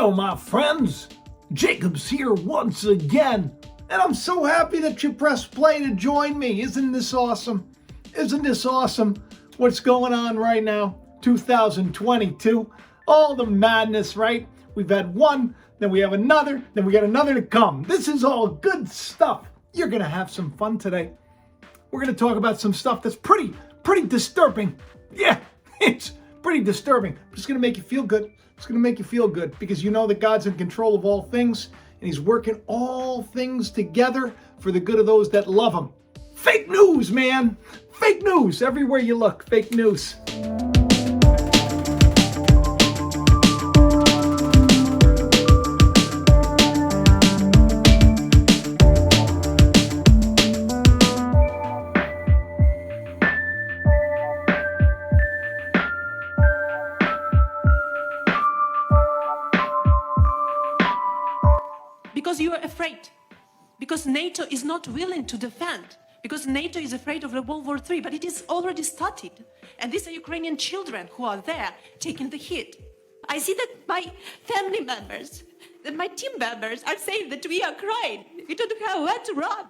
Hello, my friends. Jacob's here once again, and I'm so happy that you pressed play to join me. Isn't this awesome? Isn't this awesome? What's going on right now? 2022. All the madness, right? We've had one, then we have another, then we got another to come. This is all good stuff. You're going to have some fun today. We're going to talk about some stuff that's pretty disturbing. Yeah, it's pretty disturbing. It's going to make you feel good. It's going to make you feel good because you know that God's in control of all things and he's working all things together for the good of those that love him. Fake news, man. Fake news. Everywhere you look, fake news. Because you are afraid. Because NATO is not willing to defend. Because NATO is afraid of World War III, but it is already started. And these are Ukrainian children who are there taking the hit. I see that my family members, that my team members are saying that we are crying. We don't have where to run.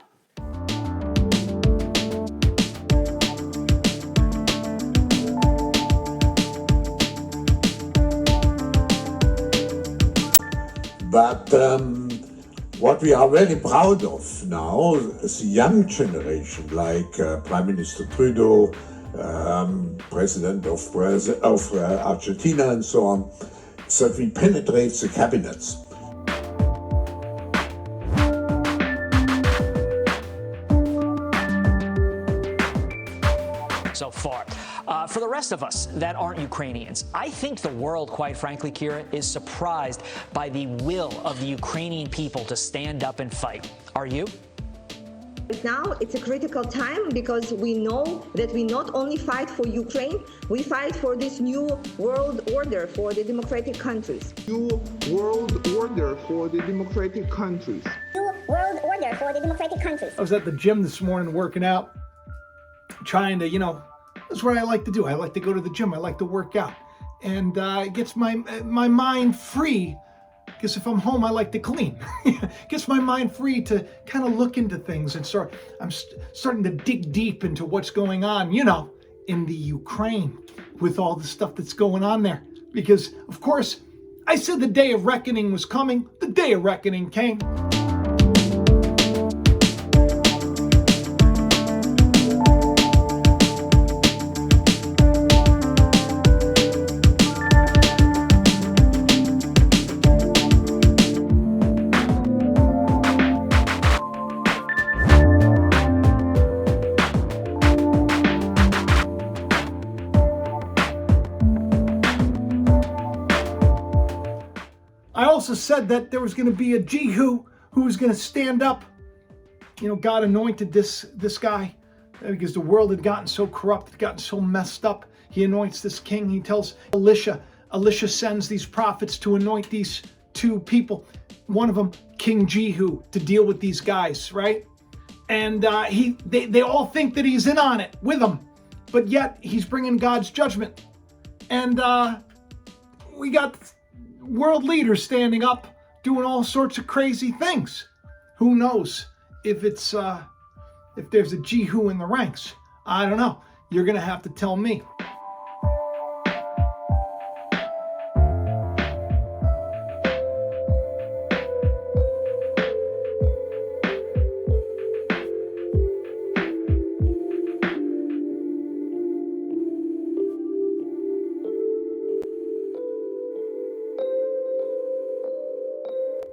But what we are very proud of now is the young generation, like Prime Minister Trudeau, President of Argentina and so on, is that we penetrate the cabinets. So far. For the rest of us that aren't Ukrainians, I think the world, quite frankly, Kira, is surprised by the will of the Ukrainian people to stand up and fight. Are you? Now it's a critical time because we know that we not only fight for Ukraine, we fight for this new world order for the democratic countries. New world order for the democratic countries. New world order for the democratic countries. I was at the gym this morning working out, trying to, that's what I like to do. I like to go to the gym. I like to work out. And it gets my mind free. Because if I'm home, I like to clean. Gets my mind free to kind of look into things and I'm starting to dig deep into what's going on, in the Ukraine with all the stuff that's going on there. Because, of course, I said the day of reckoning was coming. The day of reckoning came. I also said that there was going to be a Jehu who was going to stand up. God anointed this guy because the world had gotten so corrupt, had gotten so messed up. He anoints this king. He tells Elisha sends these prophets to anoint these two people. One of them, King Jehu, to deal with these guys, right? And they all think that he's in on it with them, but yet he's bringing God's judgment. And we got world leaders standing up, doing all sorts of crazy things. Who knows if there's a Jehu in the ranks? I don't know. You're gonna have to tell me.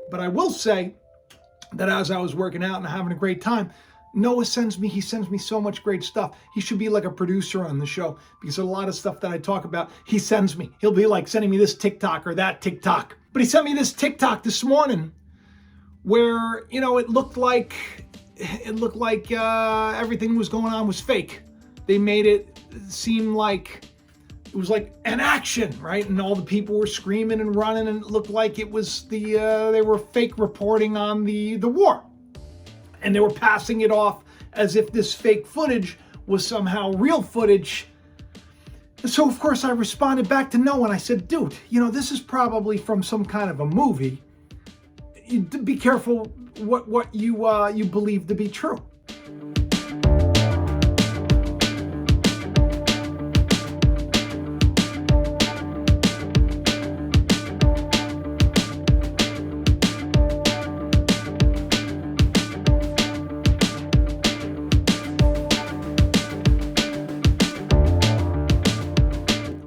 But I will say that as I was working out and having a great time, Noah sends me so much great stuff. He should be like a producer on the show because a lot of stuff that I talk about, he sends me. He'll be like sending me this TikTok or that TikTok. But he sent me this TikTok this morning where, it looked like everything was going on was fake. They made it seem like it was like an action, right? And all the people were screaming and running, and it looked like it was they were fake reporting on the war. And they were passing it off as if this fake footage was somehow real footage. So, of course, I responded back to no, and I said, dude, this is probably from some kind of a movie. Be careful what you believe to be true.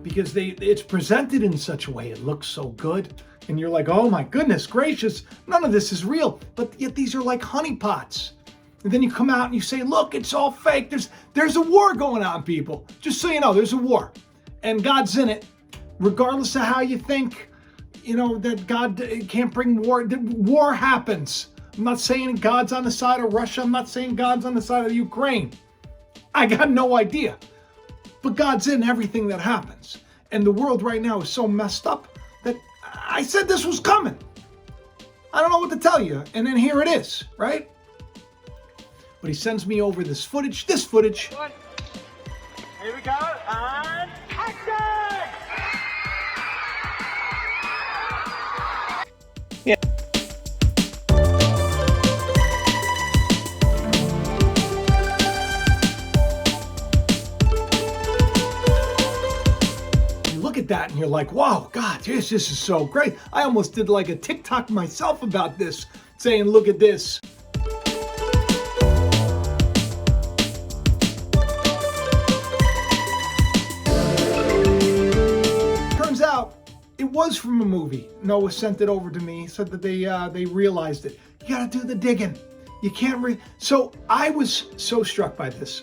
Because it's presented in such a way, it looks so good, and you're like, oh my goodness gracious, none of this is real, but yet these are like honeypots. And then you come out and you say, look, it's all fake. There's a war going on, people. Just so you know, there's a war, and God's in it. Regardless of how you think, that God can't bring war. War happens. I'm not saying God's on the side of Russia. I'm not saying God's on the side of Ukraine. I got no idea. But God's in everything that happens. And the world right now is so messed up that I said this was coming. I don't know what to tell you. And then here it is, right? But he sends me over this footage. Here we go, and action! Look at that and you're like, wow, God, this is so great. I almost did like a TikTok myself about this, saying, look at this. Turns out it was from a movie. Noah sent it over to me, said that they realized it. You gotta do the digging. You can't So I was so struck by this.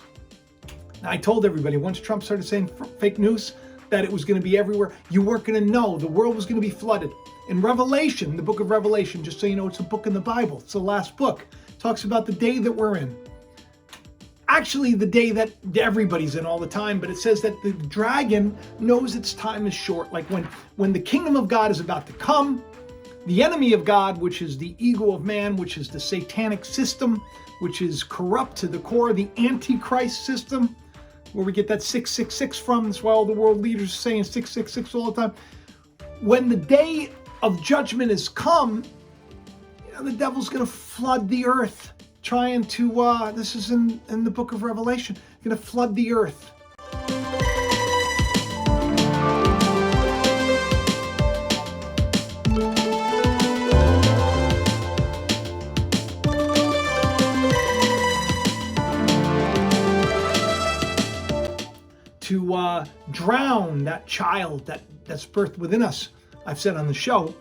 I told everybody once Trump started saying fake news, that it was going to be everywhere. You weren't going to know. The world was going to be flooded. In Revelation, the book of Revelation, just so you know, it's a book in the Bible. It's the last book. It talks about the day that we're in. Actually, the day that everybody's in all the time, but it says that the dragon knows its time is short. Like when the kingdom of God is about to come, the enemy of God, which is the ego of man, which is the satanic system, which is corrupt to the core, the antichrist system, where we get that 666 from. That's why all the world leaders are saying 666 all the time. When the day of judgment has come, the devil's going to flood the earth, trying to, this is in the book of Revelation, going to flood the earth. To drown that child that's birthed within us. I've said on the show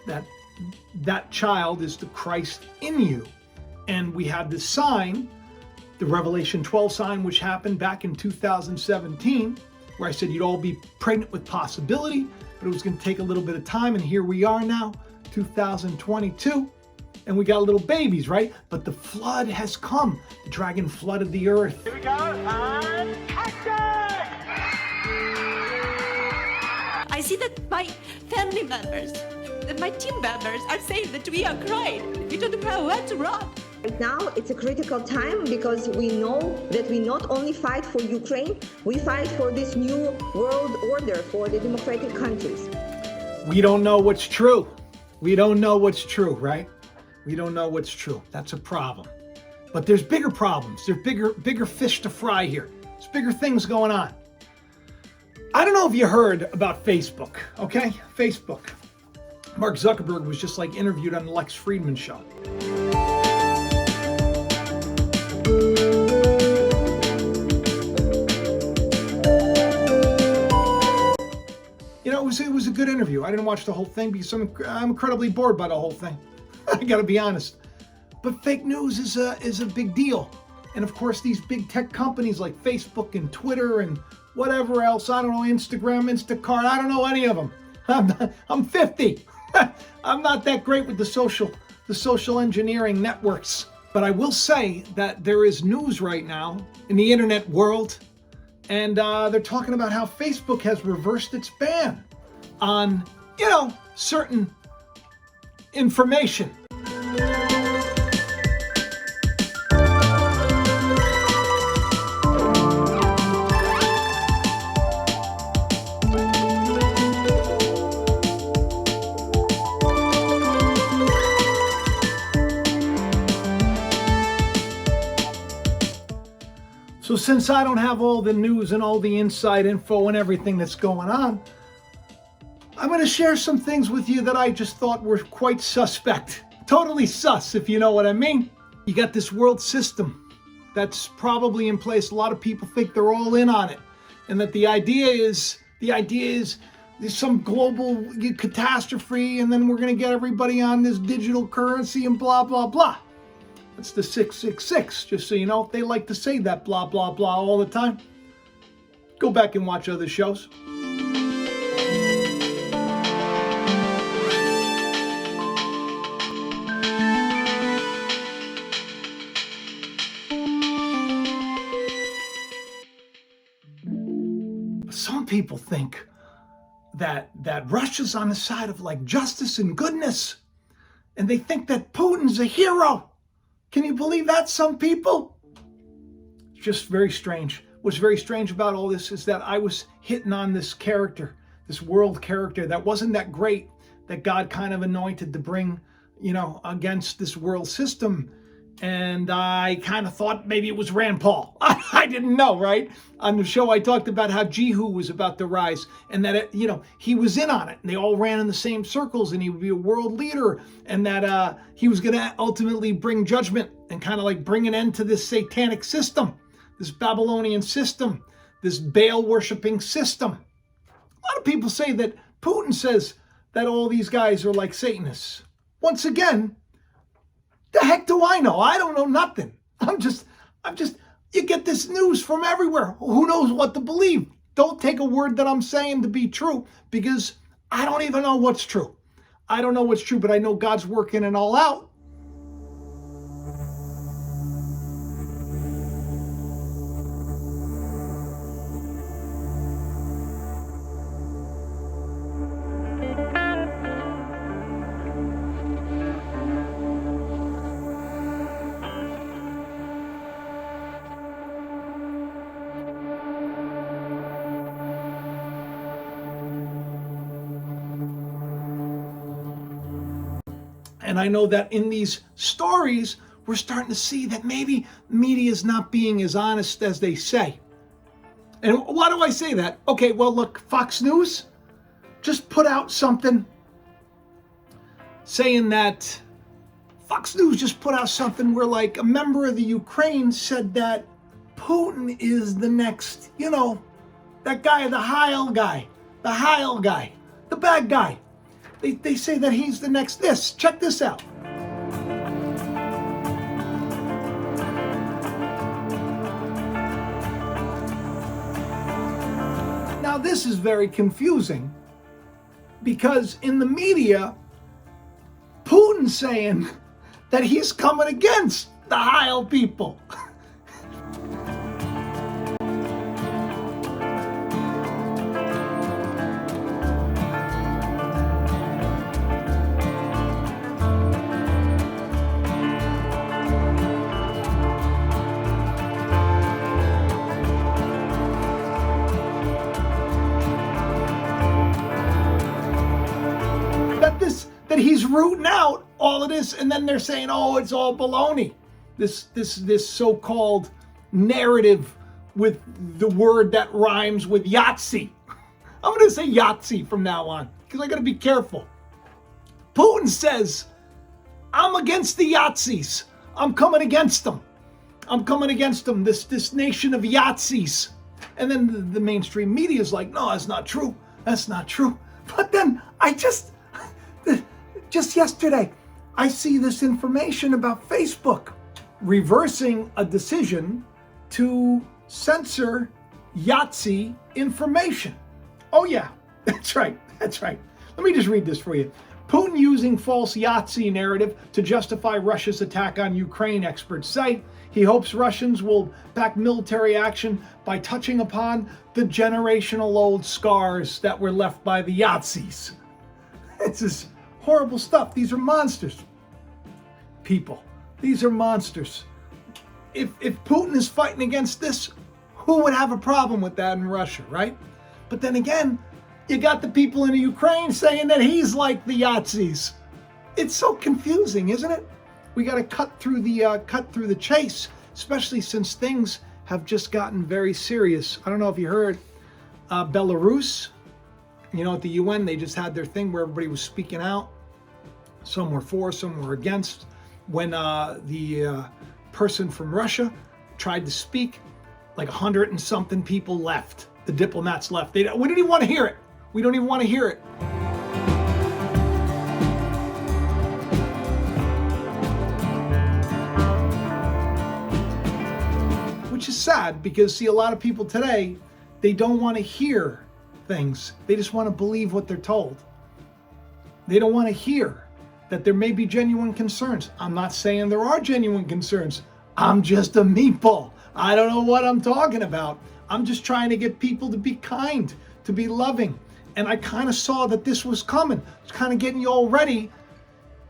that child is the Christ in you. And we had this sign, the Revelation 12 sign, which happened back in 2017, where I said you'd all be pregnant with possibility, but it was going to take a little bit of time. And here we are now, 2022. And we got little babies, right? But the flood has come. The dragon flooded the earth. Here we go, and action! I see that my family members, that my team members are saying that we are crying. We don't know where to run. Right now, it's a critical time because we know that we not only fight for Ukraine, we fight for this new world order for the democratic countries. We don't know what's true. We don't know what's true, right? We don't know what's true. That's a problem. But there's bigger problems. There's bigger fish to fry here. There's bigger things going on. I don't know if you heard about Facebook, okay? Facebook. Mark Zuckerberg was just like interviewed on the Lex Friedman show. It was a good interview. I didn't watch the whole thing because I'm incredibly bored by the whole thing. I gotta be honest. But fake news is a big deal. And of course, these big tech companies like Facebook and Twitter and whatever else, I don't know, Instagram, Instacart, I don't know any of them. I'm 50. I'm not that great with the social engineering networks. But I will say that there is news right now in the internet world, and they're talking about how Facebook has reversed its ban on, certain information. So since I don't have all the news and all the inside info and everything that's going on, I'm going to share some things with you that I just thought were quite suspect. Totally sus, if you know what I mean. You got this world system that's probably in place. A lot of people think they're all in on it. And that the idea is there's some global catastrophe and then we're going to get everybody on this digital currency and blah, blah, blah. That's the 666, just so you know. They like to say that blah, blah, blah all the time. Go back and watch other shows. Some people think that Russia's on the side of like justice and goodness, and they think that Putin's a hero. Can you believe that, some people? It's just very strange. What's very strange about all this is that I was hitting on this character, this world character that wasn't that great, that God kind of anointed to bring, against this world system. And I kind of thought maybe it was Rand Paul. I didn't know, right? On the show, I talked about how Jehu was about to rise and that, he was in on it. And they all ran in the same circles and he would be a world leader and that he was going to ultimately bring judgment and kind of like bring an end to this satanic system, this Babylonian system, this Baal worshiping system. A lot of people say that Putin says that all these guys are like Satanists. Once again, the heck do I know? I don't know nothing. I'm just, you get this news from everywhere. Who knows what to believe? Don't take a word that I'm saying to be true because I don't even know what's true. I don't know what's true, but I know God's working it all out. And I know that in these stories, we're starting to see that maybe media is not being as honest as they say. And why do I say that? Okay, well, look, Fox News just put out something saying that Fox News just put out something where like a member of the Ukraine said that Putin is the next, that guy, the Heil guy, the bad guy. They say that he's the next this. Check this out. Now this is very confusing because in the media, Putin's saying that he's coming against the Heil people. That he's rooting out all of this, and then they're saying, oh, it's all baloney. This so-called narrative with the word that rhymes with Yahtzee. I'm going to say Yahtzee from now on, because I got to be careful. Putin says, I'm against the Yahtzees. I'm coming against them. This nation of Yahtzees. And then the mainstream media is like, no, that's not true. That's not true. But then just yesterday, I see this information about Facebook reversing a decision to censor Yahtzee information. Oh yeah, that's right. Let me just read this for you. Putin using false Yahtzee narrative to justify Russia's attack on Ukraine, experts say. He hopes Russians will back military action by touching upon the generational old scars that were left by the Yahtzees. This is horrible stuff. These are monsters. People, these are monsters. If Putin is fighting against this, who would have a problem with that in Russia, right? But then again, you got the people in the Ukraine saying that he's like the Yahtzees. It's so confusing, isn't it? We got to cut through the chase, especially since things have just gotten very serious. I don't know if you heard, Belarus, at the UN, they just had their thing where everybody was speaking out. Some were for, some were against. When the person from Russia tried to speak, like 100 and something people left. The diplomats left. We don't even want to hear it. We don't even want to hear it. Which is sad because, see, a lot of people today, they don't want to hear things. They just want to believe what they're told. They don't want to hear that there may be genuine concerns. I'm not saying there are genuine concerns. I'm just a meatball. I don't know what I'm talking about. I'm just trying to get people to be kind, to be loving. And I kind of saw that this was coming. It's kind of getting you all ready,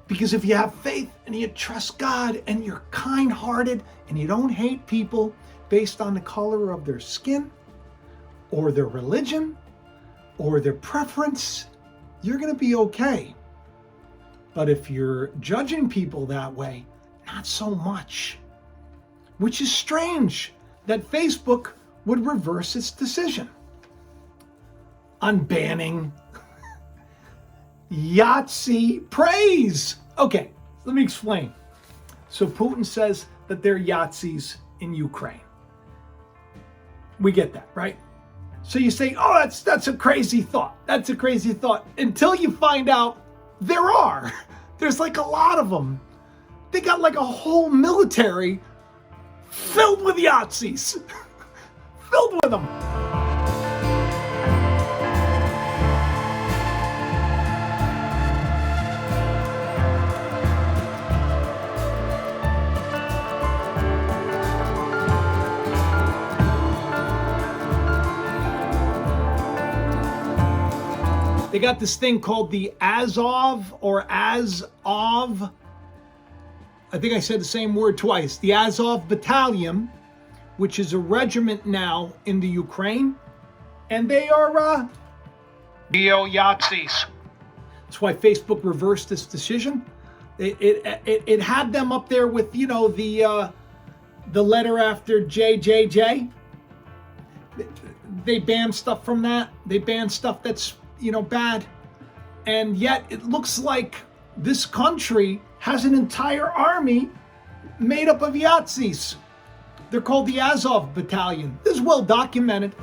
because if you have faith and you trust God and you're kind-hearted and you don't hate people based on the color of their skin or their religion or their preference, you're going to be okay. But if you're judging people that way, not so much. Which is strange that Facebook would reverse its decision on banning Yahtzee praise. Okay, let me explain. So Putin says that there are Yahtzees in Ukraine. We get that, right? So you say, oh, that's a crazy thought. That's a crazy thought. Until you find out there are. There's like a lot of them. They got like a whole military filled with Yahtzees. Filled with them. They got this thing called the Azov or Azov. I think I said the same word twice. The Azov Battalion, which is a regiment now in the Ukraine. And they are neo-Yahtzees. That's why Facebook reversed this decision. It had them up there with, the letter after JJJ. They banned stuff from that. They banned stuff that's, bad. And yet it looks like this country has an entire army made up of Yahtzees. They're called the Azov Battalion. This is well documented.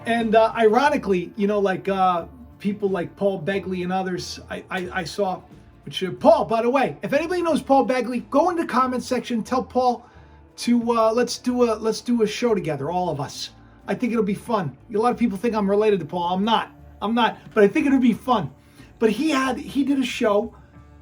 And ironically, people like Paul Begley and others, I saw, which Paul, by the way, if anybody knows Paul Begley, go in the comment section, tell Paul to let's do a show together, all of us. I think it'll be fun. A lot of people think I'm related to Paul. I'm not, but I think it'll be fun. But he did a show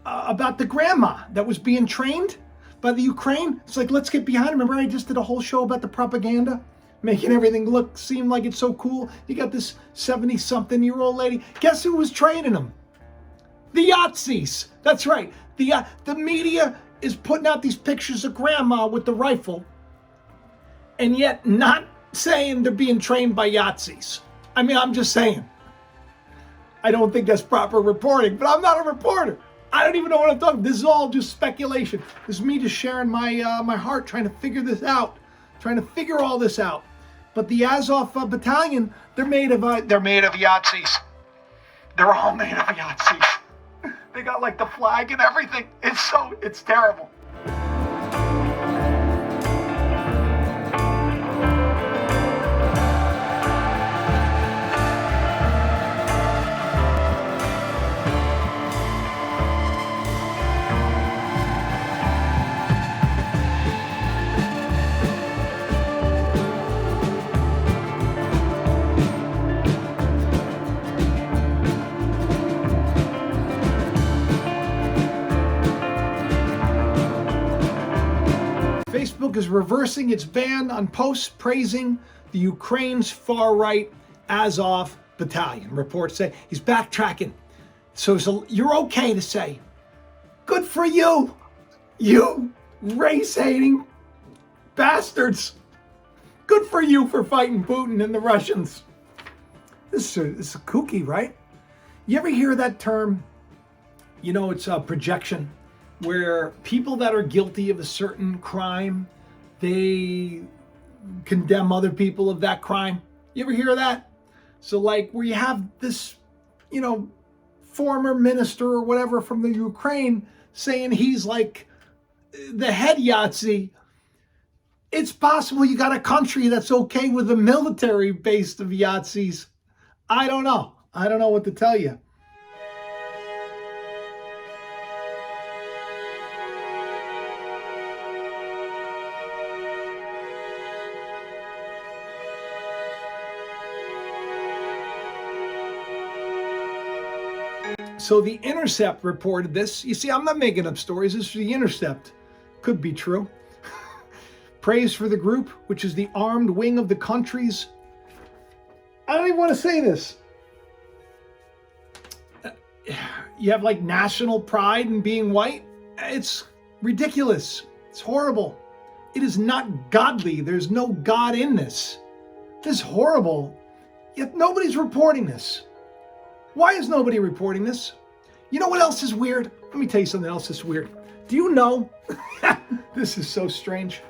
about the grandma that was being trained by the Ukraine. It's like, let's get behind him. Remember I just did a whole show about the propaganda? Making everything seem like it's so cool. You got this 70-something-year-old lady. Guess who was training them? The Yahtzees. That's right. The media is putting out these pictures of grandma with the rifle, and yet not saying they're being trained by Yahtzees. I mean, I'm just saying. I don't think that's proper reporting, but I'm not a reporter. I don't even know what I'm talking about. This is all just speculation. This is me just sharing my heart, trying to figure this out, trying to figure all this out. But the Azov Battalion, they're made of Yahtzees. They're all made of Yahtzees. They got like the flag and everything. It's terrible. Facebook is reversing its ban on posts praising the Ukraine's far-right Azov Battalion. Reports say he's backtracking. So you're okay to say, good for you, you race-hating bastards. Good for you for fighting Putin and the Russians. This is kooky, right? You ever hear that term? You know, it's a projection, where people that are guilty of a certain crime, they condemn other people of that crime. You ever hear that? So like where you have this, you know, former minister or whatever from the Ukraine saying he's like the head Yahtzee. It's possible you got a country that's okay with the military based of Yahtzees. I don't know. I don't know what to tell you. So The Intercept reported this. You see, I'm not making up stories. This is The Intercept. Could be true. Praise for the group, which is the armed wing of the country's... I don't even want to say this. You have like national pride in being white. It's ridiculous. It's horrible. It is not godly. There's no God in this. This is horrible. Yet nobody's reporting this. Why is nobody reporting this? You know what else is weird? Let me tell you something else that's weird. Do you know? This is so strange.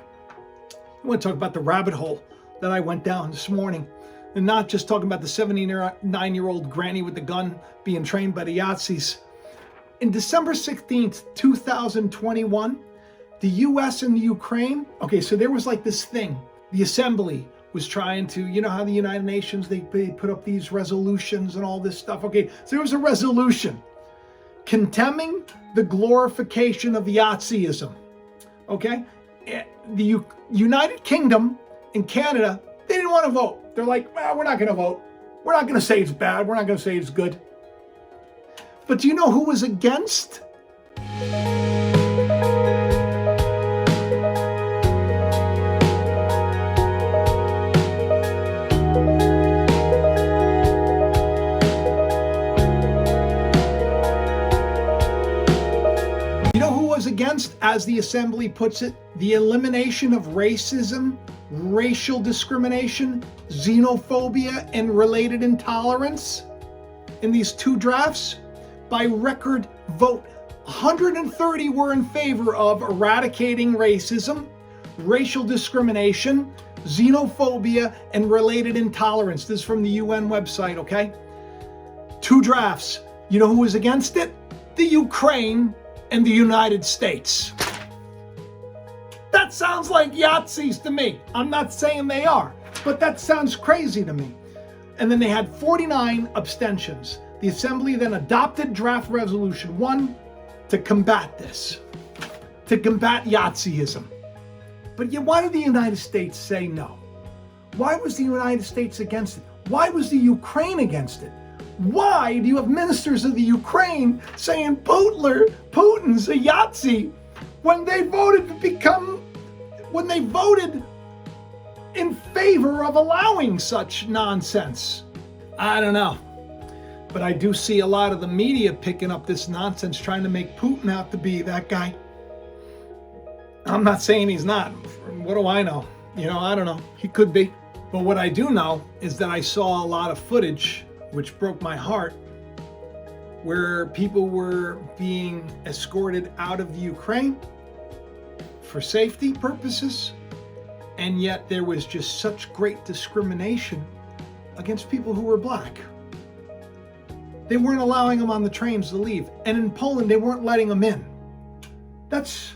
I want to talk about the rabbit hole that I went down this morning. And not just talking about the 79-year-old granny with the gun being trained by the Yahtzees. In December 16th, 2021, the US and the Ukraine, okay, so there was like this thing. The assembly was trying to, you know how the United Nations, they put up these resolutions and all this stuff. Okay, so there was a resolution condemning the glorification of Yahtzeeism. Okay, the United Kingdom and Canada, they didn't want to vote. They're like, well, we're not going to vote. We're not going to say it's bad. We're not going to say it's good. But do you know who was against? You know who was against, as the assembly puts it, the elimination of racism, racial discrimination, xenophobia, and related intolerance in these two drafts? By record vote, 130 were in favor of eradicating racism, racial discrimination, xenophobia, and related intolerance. This is from the UN website, okay? Two drafts. You know who was against it? The Ukraine and the United States. That sounds like Yahtzees to me. I'm not saying they are, but that sounds crazy to me. And then they had 49 abstentions. The Assembly then adopted Draft Resolution 1 to combat this, to combat Yahtzeeism. But yet, why did the United States say no? Why was the United States against it? Why was the Ukraine against it? Why do you have ministers of the Ukraine saying Putin's a Yahtzee when they voted in favor of allowing such nonsense? I don't know. But I do see a lot of the media picking up this nonsense, trying to make Putin out to be that guy. I'm not saying he's not. What do I know? You know, I don't know. He could be. But what I do know is that I saw a lot of footage, which broke my heart, where people were being escorted out of the Ukraine for safety purposes, and yet there was just such great discrimination against people who were black. They weren't allowing them on the trains to leave. And in Poland, they weren't letting them in. That's...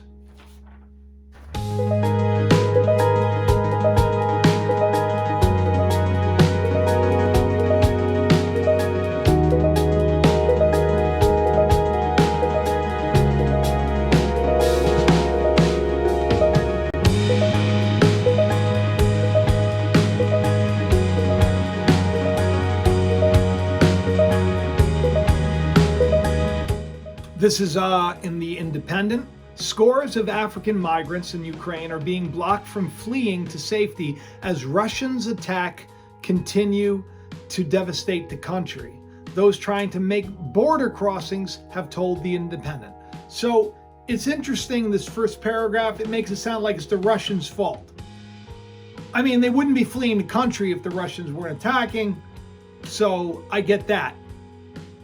This is in the Independent. Scores of African migrants in Ukraine are being blocked from fleeing to safety as Russians' attack continue to devastate the country. Those trying to make border crossings have told the Independent. So it's interesting, this first paragraph, it makes it sound like it's the Russians' fault. I mean, they wouldn't be fleeing the country if the Russians weren't attacking, so I get that.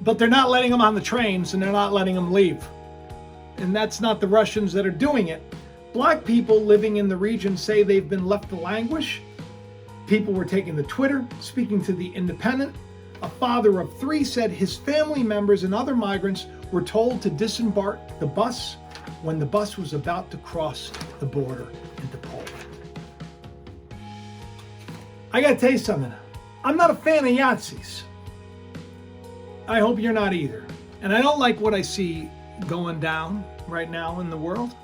But they're not letting them on the trains, and they're not letting them leave. And that's not the Russians that are doing it. Black people living in the region say they've been left to languish. People were taking to Twitter, speaking to The Independent. A father of 3 said his family members and other migrants were told to disembark the bus when the bus was about to cross the border into Poland. I gotta tell you something. I'm not a fan of Yahtzees. I hope you're not either. And I don't like what I see going down right now in the world.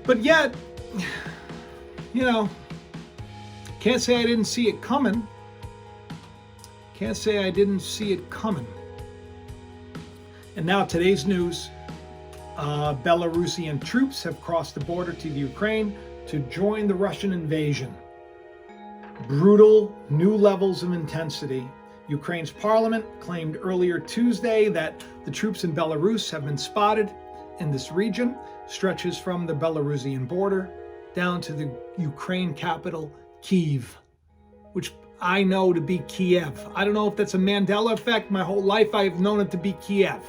But yet, you know, can't say I didn't see it coming. Can't say I didn't see it coming. And now today's news. Belarusian troops have crossed the border to the Ukraine to join the Russian invasion. Brutal new levels of intensity. Ukraine's parliament claimed earlier Tuesday that the troops in Belarus have been spotted in this region, stretches from the Belarusian border down to the Ukraine capital, Kyiv, which I know to be Kiev. I don't know if that's a Mandela effect. My whole life I've known it to be Kiev.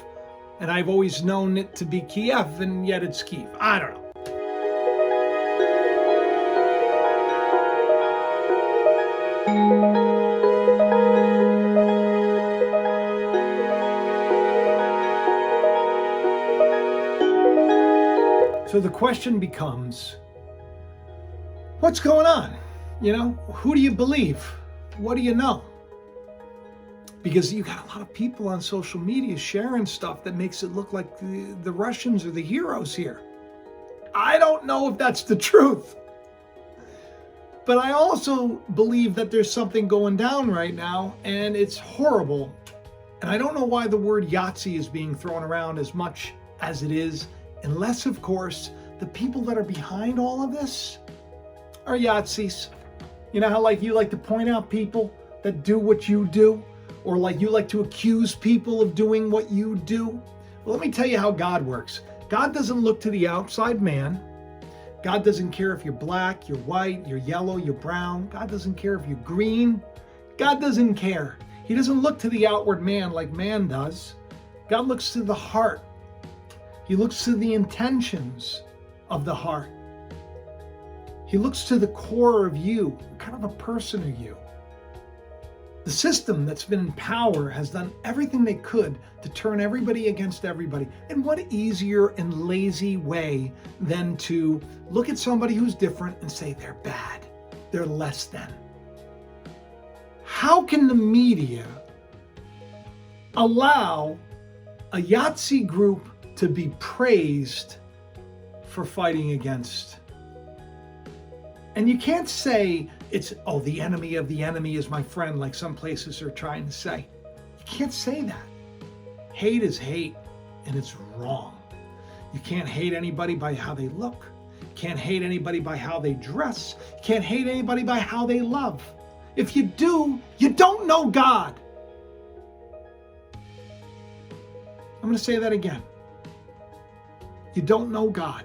And I've always known it to be Kiev, and yet it's Kyiv. I don't know. So the question becomes, what's going on? You know, who do you believe? What do you know? Because you got a lot of people on social media sharing stuff that makes it look like the Russians are the heroes here. I don't know if that's the truth. But I also believe that there's something going down right now, and it's horrible. And I don't know why the word Yahtzee is being thrown around as much as it is, unless, of course, the people that are behind all of this are Yahtzees. You know how like you like to point out people that do what you do? Or like you like to accuse people of doing what you do? Well, let me tell you how God works. God doesn't look to the outside man. God doesn't care if you're black, you're white, you're yellow, you're brown. God doesn't care if you're green. God doesn't care. He doesn't look to the outward man like man does. God looks to the heart. He looks to the intentions of the heart. He looks to the core of you. What kind of a person are you? The system that's been in power has done everything they could to turn everybody against everybody. And what easier and lazy way than to look at somebody who's different and say they're bad, they're less than. How can the media allow a Yahtzee group to be praised for fighting against? And you can't say it's, oh, the enemy of the enemy is my friend, like some places are trying to say. You can't say that. Hate is hate, and it's wrong. You can't hate anybody by how they look. You can't hate anybody by how they dress. You can't hate anybody by how they love. If you do, you don't know God. I'm going to say that again. You don't know God,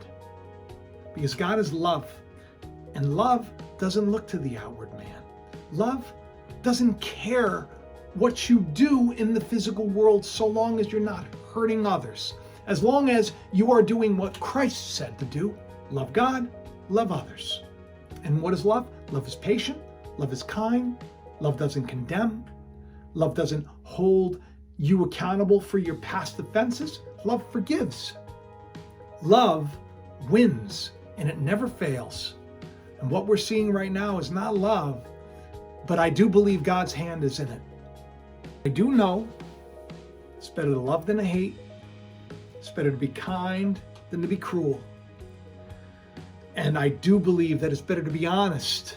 because God is love. And love doesn't look to the outward man. Love doesn't care what you do in the physical world so long as you're not hurting others. As long as you are doing what Christ said to do, love God, love others. And what is love? Love is patient. Love is kind. Love doesn't condemn. Love doesn't hold you accountable for your past offenses. Love forgives. Love wins, and it never fails. And what we're seeing right now is not love, but I do believe God's hand is in it. I do know it's better to love than to hate. It's better to be kind than to be cruel. And I do believe that it's better to be honest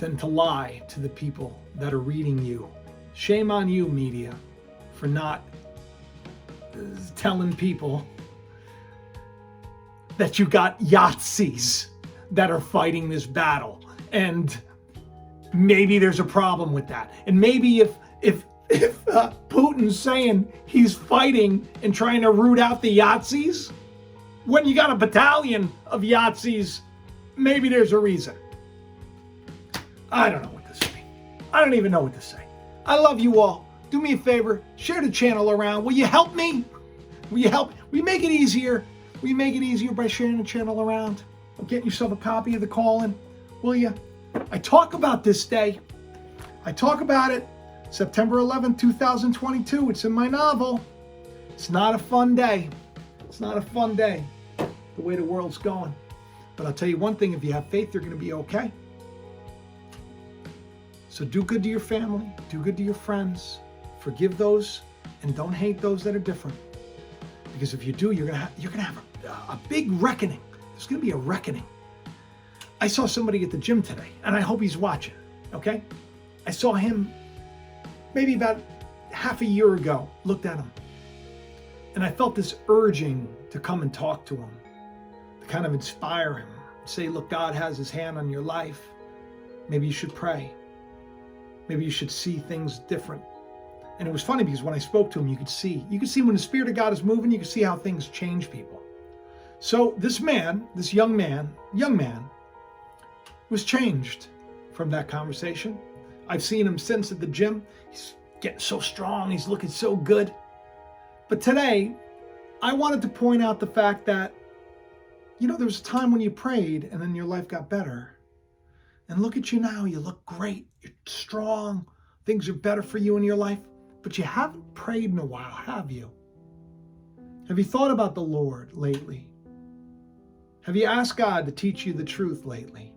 than to lie to the people that are reading you. Shame on you, media, for not telling people that you got Yahtzees that are fighting this battle. And maybe there's a problem with that. And maybe if Putin's saying he's fighting and trying to root out the Yahtzees, when you got a battalion of Yahtzees, maybe there's a reason. I don't know what to say. I don't even know what to say. I love you all. Do me a favor, share the channel around. Will you help me? Will you help? Will you make it easier? Will you make it easier by sharing the channel around? Or getting yourself a copy of the call-in? Will you? I talk about this day. I talk about it. September 11, 2022. It's in my novel. It's not a fun day. It's not a fun day, the way the world's going. But I'll tell you one thing, if you have faith, you're going to be okay. So do good to your family, do good to your friends, forgive those, and don't hate those that are different. Because if you do, you're gonna have a big reckoning. There's gonna be a reckoning. I saw somebody at the gym today, and I hope he's watching, okay? I saw him maybe about half a year ago, looked at him, and I felt this urging to come and talk to him, to kind of inspire him, say, look, God has his hand on your life. Maybe you should pray. Maybe you should see things different. And it was funny because when I spoke to him, you could see when the Spirit of God is moving, you can see how things change people. So this young man, was changed from that conversation. I've seen him since at the gym. He's getting so strong. He's looking so good. But today, I wanted to point out the fact that, there was a time when you prayed and then your life got better. And look at you now. You look great. You're strong. Things are better for you in your life. But you haven't prayed in a while, have you? Have you thought about the Lord lately? Have you asked God to teach you the truth lately?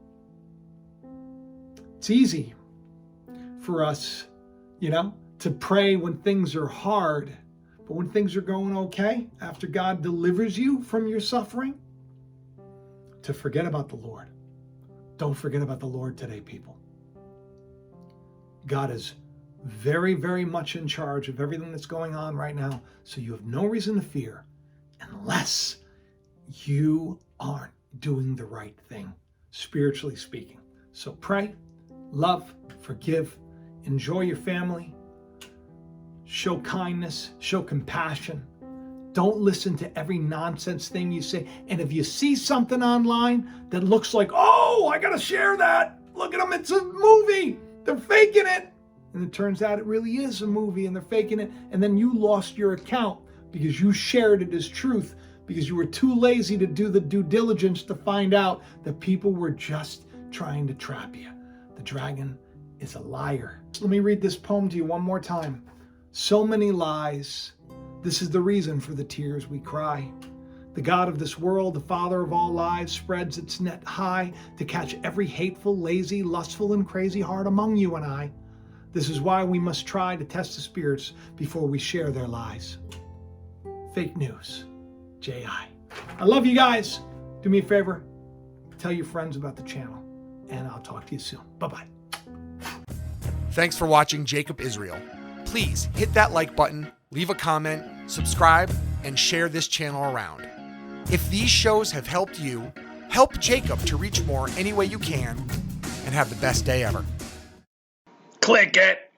It's easy for us, to pray when things are hard. But when things are going okay, after God delivers you from your suffering, to forget about the Lord. Don't forget about the Lord today, people. God is very, very much in charge of everything that's going on right now. So you have no reason to fear unless you aren't doing the right thing, spiritually speaking. So pray, love, forgive, enjoy your family, show kindness, show compassion. Don't listen to every nonsense thing you say. And if you see something online that looks like, oh, I got to share that. Look at them. It's a movie. They're faking it. And it turns out it really is a movie and they're faking it. And then you lost your account because you shared it as truth because you were too lazy to do the due diligence to find out that people were just trying to trap you. The dragon is a liar. Let me read this poem to you one more time. So many lies. This is the reason for the tears we cry. The God of this world, the father of all lies, spreads its net high to catch every hateful, lazy, lustful, and crazy heart among you and I. This is why we must try to test the spirits before we share their lies. Fake news. J.I. I love you guys. Do me a favor. Tell your friends about the channel. And I'll talk to you soon. Bye-bye. Thanks for watching Jacob Israel. Please hit that like button, leave a comment, subscribe, and share this channel around. If these shows have helped you, help Jacob to reach more any way you can, and have the best day ever. Click it.